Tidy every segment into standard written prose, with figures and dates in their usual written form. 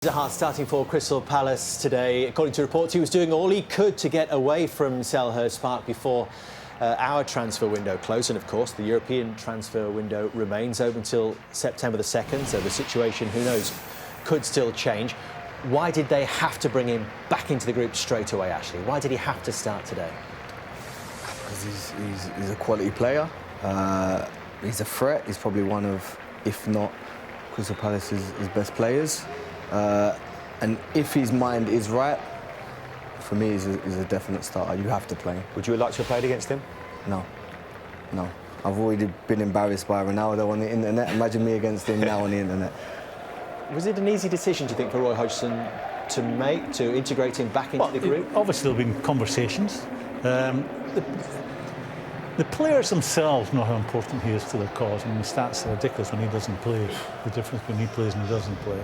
Zaha starting for Crystal Palace today. According to reports, he was doing all he could to get away from Selhurst Park before our transfer window closed. And of course, the European transfer window remains open until September the 2nd. So the situation, who knows, could still change. Why did they have to bring him back into the group straight away, Ashley? Why did he have to start today? Because he's a quality player. He's a threat. He's probably one of, if not Crystal Palace's best players. And if his mind is right, for me, he's a definite starter. You have to play him. Would you have liked to have played against him? No. I've already been embarrassed by Ronaldo on the internet. Imagine me against him now on the internet. Was it an easy decision, do you think, for Roy Hodgson to make, to integrate him back into the group? Obviously, there have been conversations. The players themselves know how important he is to their cause. I mean, the stats are ridiculous when he doesn't play, the difference when he plays and he doesn't play.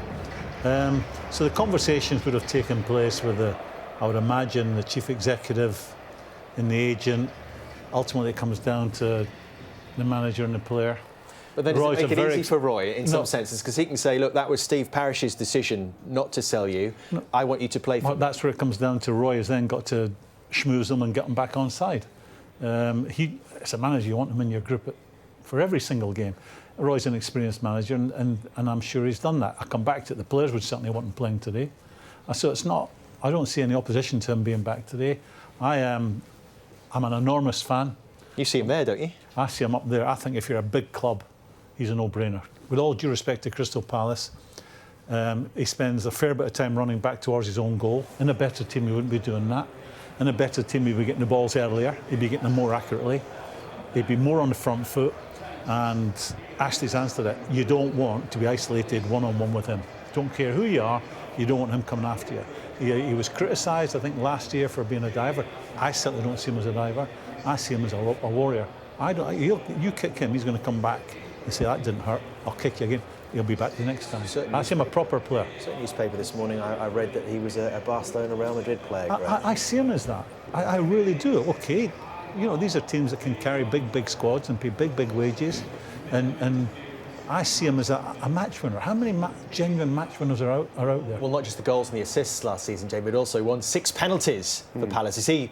So the conversations would have taken place with I would imagine, the chief executive and the agent. Ultimately, it comes down to the manager and the player. But then does it make it easy for Roy in some senses? Because he can say, look, that was Steve Parish's decision not to sell you. No. I want you to play for me. That's where it comes down to. Roy has then got to schmooze them and get them back on side. As a manager, you want him in your group for every single game. Roy's an experienced manager, and I'm sure he's done that. I come back to it. The players would certainly want him playing today. So it's not. I don't see any opposition to him being back today. I'm an enormous fan. You see him there, don't you? I see him up there. I think if you're a big club, he's a no-brainer. With all due respect to Crystal Palace, he spends a fair bit of time running back towards his own goal. In a better team, he wouldn't be doing that. In a better team, he'd be getting the balls earlier. He'd be getting them more accurately. He'd be more on the front foot. And Ashley's answered it. You don't want to be isolated one-on-one with him. Don't care who you are, you don't want him coming after you. He was criticised, I think, last year for being a diver. I certainly don't see him as a diver. I see him as a warrior. You kick him, he's going to come back and say, that didn't hurt, I'll kick you again. He'll be back the next time. I see him a proper player. Certain newspaper this morning, I read that he was a Barcelona Real Madrid player. I see him as that. I really do. OK, you know, these are teams that can carry big squads and pay big wages. And I see him as a match winner. How many genuine match winners are out there? Well, not just the goals and the assists last season, Jamie, but also won 6 penalties for Palace. Is he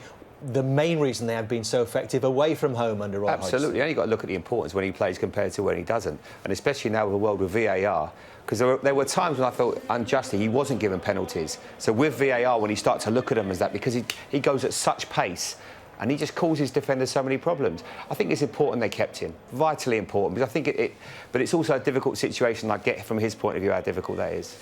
the main reason they have been so effective away from home under Roy Hodgson? Absolutely. You only got to look at the importance when he plays compared to when he doesn't. And especially now with the world with VAR, because there were times when I felt unjustly he wasn't given penalties. So with VAR, when you start to look at him as that, because he goes at such pace, and he just causes defenders so many problems. I think it's important they kept him, vitally important, because I think but it's also a difficult situation. I get from his point of view how difficult that is.